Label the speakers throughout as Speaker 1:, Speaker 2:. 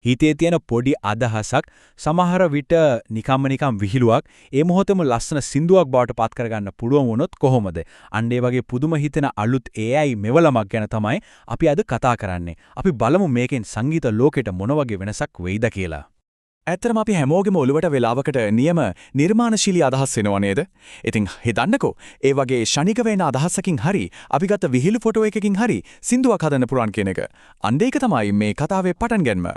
Speaker 1: හිතේ තියෙන පොඩි අදහසක් සමහර විට නිකම්ම විහිළුවක් ඒ මොහොතේම ලස්සන සින්දුවක් බවට පත් කරගන්න පුළුවන් වුණොත් කොහොමද? අන්න ඒ වගේ පුදුම හිතෙන අලුත් AI මෙවලමක් ගැන තමයි අපි අද කතා කරන්නේ. අපි බලමු මේකෙන් සංගීත ලෝකෙට මොන වගේ වෙනසක් වෙයිද කියලා.
Speaker 2: ඇත්තටම අපි හැමෝගෙම ඔළුවට වෙලාවකට නියම නිර්මාණශීලී අදහස් එනවා නේද? ඉතින් හිතන්නකෝ ඒ වගේ ෂණික වෙන අදහසකින් හරි අපි ගත්ත විහිළු ෆොටෝ එකකින් හරි සින්දුවක් හදන්න පුරන් කියන එක. අන්න ඒක තමයි මේ කතාවේ පටන් ගැනීම.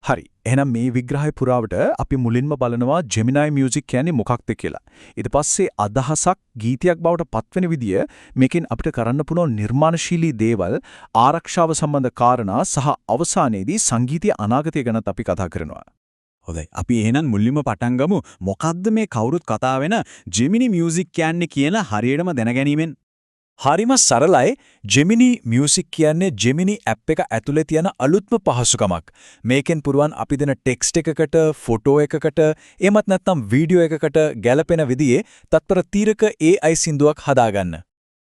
Speaker 2: හරි. එහෙනම් මේ විග්‍රහය පුරාවට අපි මුලින්ම බලනවා Gemini Music කියන්නේ මොකක්ද කියලා. ඊට පස්සේ අදහසක් ගීතයක් බවට පත්වෙන විදිය මේකෙන් අපිට කරන්න පුළුවන් නිර්මාණශීලී දේවල් ආරක්ෂාව සම්බන්ධ කාරණා සහ අවසානයේදී සංගීතීය අනාගතය ගැනත් අපි කතා කරනවා.
Speaker 1: හොඳයි. අපි එහෙනම් මුලින්ම පටන් ගමු. මොකද්ද මේ කවුරුත් කතා වෙන Gemini Music කියන්නේ කියන හරියටම දැනගැනීමෙන්.
Speaker 2: හරිම සරලයි. Gemini Music කියන්නේ Gemini app එක ඇතුලේ තියෙන අලුත්ම පහසුකමක්. මේකෙන් පුරුවන් අපි දෙන ටෙක්ස්ට් එකකට, ෆොටෝ එකකට, එමත් නැත්නම් වීඩියෝ එකකට ගැළපෙන විදිහේ තත්පර තීරක AI සින්දුවක් හදාගන්න.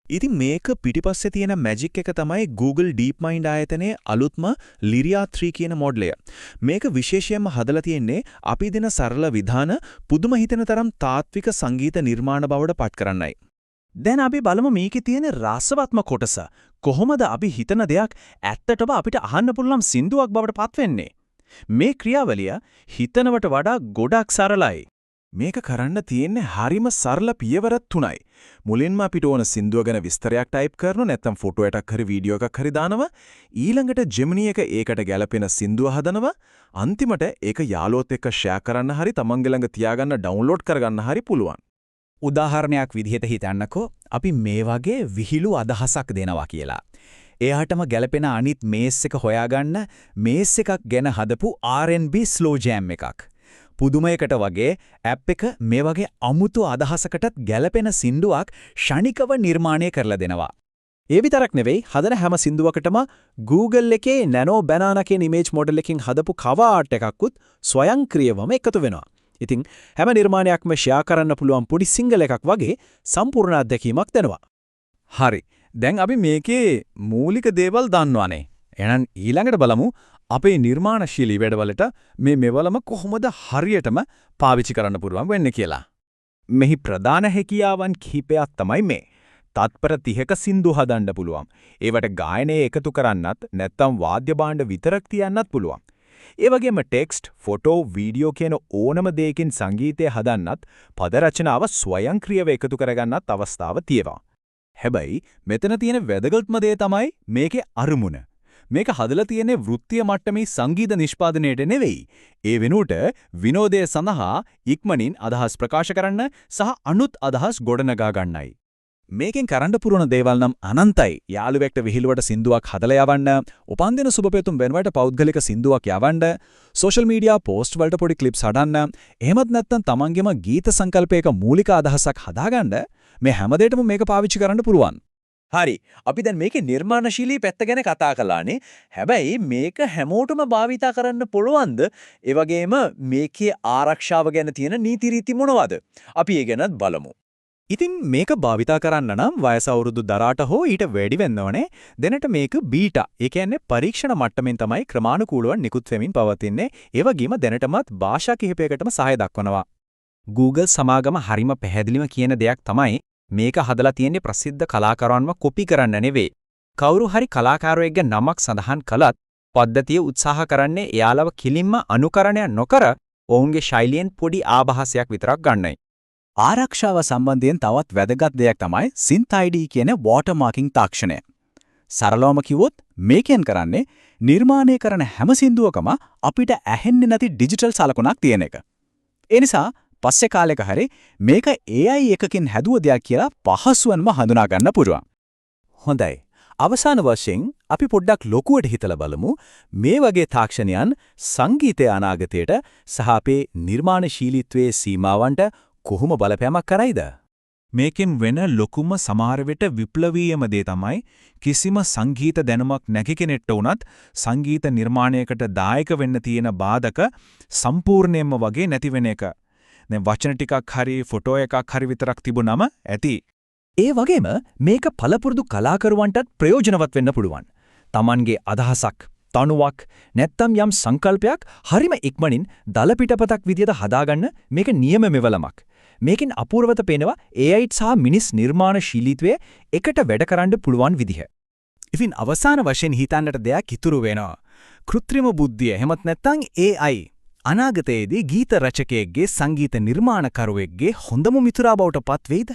Speaker 1: ඉතින් මේක පිටිපස්සේ තියෙන මැජික් එක තමයි Google DeepMind ආයතනයේ අලුත්ම Lyria 3 කියන මොඩලය. මේක විශේෂයෙන්ම හදලා තියෙන්නේ අපි දෙන සරල විධාන පුදුම හිතෙන තරම් තාත්වික සංගීත නිර්මාණ බවට පත් කරන්නයි. දැන් අපි බලමු මේකේ තියෙන රසවත්ම කොටස. කොහොමද අපි හිතන දෙයක් ඇත්තටම අපිට අහන්න පුළුවන් සින්දුවක් බවට පත් වෙන්නේ? මේ ක්‍රියාවලිය හිතනවට වඩා ගොඩක් සරලයි. මේක කරන්න තියෙන්නේ හරිම සරල පියවර 3යි. මුලින්ම අපිට ඕන සින්දුව ගැන විස්තරයක් ටයිප් කරනවා, නැත්නම් ෆොටෝ එකක් හරි වීඩියෝ එකක් හරි දානවා. ඊළඟට Gemini එක ඒකට ගැළපෙන සින්දුව හදනවා. අන්තිමට ඒක යාළුවොත් එක්ක ෂෙයා කරන්න හරි තමන්ගේ ළඟ තියාගන්න ඩවුන්ලෝඩ් කරගන්න හරි පුළුවන්. උදාහරණයක් විදිහට හිතන්නකෝ අපි මේ වගේ විහිළු අදහසක් දෙනවා කියලා. එයාටම ගැළපෙන අනිත් මේස් එක හොයාගන්න මේස් එකක් ගැන හදපු R&B slow jam එකක්. පුදුමයකට වගේ ඇප් එක මේ වගේ අමුතු අදහසකටත් ගැළපෙන සින්දුවක් ෂණිකව නිර්මාණය කරලා දෙනවා. ඒ විතරක් නෙවෙයි හදන හැම සින්දුවකටම Google එකේ Nano Banana කියන image model එකකින් හදපු cover art එකකුත් ස්වයංක්‍රීයවම එකතු වෙනවා. ඉතින් හැම නිර්මාණයක්ම ෂෙයා කරන්න පුළුවන් පොඩි සිංගල් එකක් වගේ සම්පූර්ණ අත්දැකීමක් දෙනවා. හරි. දැන් අපි මේකේ මූලික දේවල් දන්නවානේ. එහෙනම් ඊළඟට බලමු අපේ නිර්මාණශීලී වැඩවලට මේ මෙවලම කොහොමද හරියටම පාවිච්චි කරන්න පුළුවන් වෙන්නේ කියලා. මෙහි ප්‍රධාන හැකියාවන් කිහිපයක් තමයි මේ. තත්පර 30ක සින්දු හදන්න පුළුවන්. ඒවට ගායනය එකතු කරන්නත් නැත්නම් වාද්‍ය භාණ්ඩ විතරක් තියන්නත් පුළුවන්. ඒ වගේම ටෙක්ස්ට්, ෆොටෝ, වීඩියෝ කියන ඕනම දෙයකින් සංගීතය හදන්නත් පද රචනාව ස්වයංක්‍රීයව එකතු කරගන්නත් අවස්ථාව තියෙනවා. හැබැයි මෙතන තියෙන වැදගත්ම දේ තමයි මේකේ අරමුණ. මේක හදලා තියෙන්නේ වෘත්තීය මට්ටමේ සංගීත නිෂ්පාදනයට නෙවෙයි. ඒ වෙනුවට විනෝදය සඳහා ඉක්මනින් අදහස් ප්‍රකාශ කරන්න සහ අනුත් අදහස් ගොඩනගා ගන්නයි. මේකෙන් කරන්න පුරුණ දේවල් නම් අනන්තයි. යාළුවෙක්ට විහිළුවට සින්දුවක් හදලා යවන්න, උපන්දින සුබපැතුම් වෙනුවට පෞද්ගලික සින්දුවක් යවන්න, සෝෂල් මීඩියා පෝස්ට් වලට පොඩි ක්ලිප්ස් හදන්න, එහෙමත් නැත්නම් තමන්ගේම ගීත සංකල්පයක මූලික අදහසක් හදාගන්න මේ හැමදේටම මේක පාවිච්චි කරන්න පුළුවන්. හරි. අපි දැන් මේකේ නිර්මාණශීලී පැත්ත ගැන කතා කළානේ. හැබැයි මේක හැමෝටම භාවිතා කරන්න පුළුවන්ද? ඒ වගේම මේකේ ආරක්ෂාව ගැන තියෙන නීති රීති මොනවද? අපි ඒ ගැනත් බලමු. ඉතින් මේක භාවිතා කරන්න නම් වයස අවුරුදු 18 හෝ ඊට වැඩි වෙන්න ඕනේ. දැනට මේක බීටා. ඒ කියන්නේ පරීක්ෂණ මට්ටමින් තමයි ක්‍රමානුකූලව නිකුත් වෙමින් පවතින්නේ. ඒ වගේම දැනටමත් භාෂා කිහිපයකටම සහාය දක්වනවා. Google සමාගම හරිම පැහැදිලිව කියන දෙයක් තමයි මේක හදලා තියෙන්නේ ප්‍රසිද්ධ කලාකරුවන්ව කොපි කරන්න නෙවෙයි. කවුරු හරි කලාකාරයෙක්ගේ නමක් සඳහන් කළත් පද්ධතිය උත්සාහ කරන්නේ එයාලව කිලින්ම අනුකරණය නොකර ඔවුන්ගේ ශෛලියෙන් පොඩි ආభాසයක් විතරක් ගන්නයි. ආරක්ෂාව සම්බන්ධයෙන් තවත් වැදගත් දෙයක් තමයි Synth ID කියන watermarking තාක්ෂණය. සරලවම කිව්වොත් මේකෙන් කරන්නේ නිර්මාණය කරන හැම සින්දුවකම අපිට ඇහෙන්නේ නැති ඩිජිටල් සලකුණක් තියෙන එක. ඒ නිසා පස්සේ කාලෙක හරි මේක AI එකකින් හැදුව දෙයක් කියලා පහසුවෙන්ම හඳුනා ගන්න පුළුවන්. හොඳයි. අවසාන වශයෙන් අපි පොඩ්ඩක් ලොකුවට හිතලා බලමු මේ වගේ තාක්ෂණයන් සංගීතය අනාගතයට සහ අපේ නිර්මාණශීලීත්වයේ සීමාවන්ට කොහොම බලපෑමක් කරයිද? මේකෙන් වෙන ලොකුම සමහර විට විප්ලවීයම දේ තමයි කිසිම සංගීත දැනුමක් නැති කෙනෙක්ට වුණත් සංගීත නිර්මාණයකට දායක වෙන්න තියෙන බාධක සම්පූර්ණයෙන්ම වගේ නැති වෙන එක. දැන් වචන ටිකක් හරි ෆොටෝ එකක් හරි විතරක් තිබුණම ඇති. ඒ වගේම මේක පළපුරුදු කලාකරුවන්ටත් ප්‍රයෝජනවත් වෙන්න පුළුවන්. Tamanගේ අදහසක්
Speaker 3: තනුවක් නැත්තම් යම් සංකල්පයක් හරිම ඉක්මනින් දල පිටපතක් විදියට හදාගන්න මේක නියම මෙවලමක්. මේකෙන් අපූර්වත පේනවා AIත් සහ මිනිස් නිර්මාණශීලීත්වය එකට වැඩ කරන්න පුළුවන් විදිහ.
Speaker 4: ඉතින් අවසාන වශයෙන් හිතන්නට දෙයක් ඉතුරු වෙනවා. කෘත්‍රිම බුද්ධිය එහෙමත් නැත්නම් AI අනාගතයේදී ගීත රචකයෙක්ගේ සංගීත නිර්මාණකරුවෙක්ගේ හොඳම මිතුරා බවට පත් වෙයිද?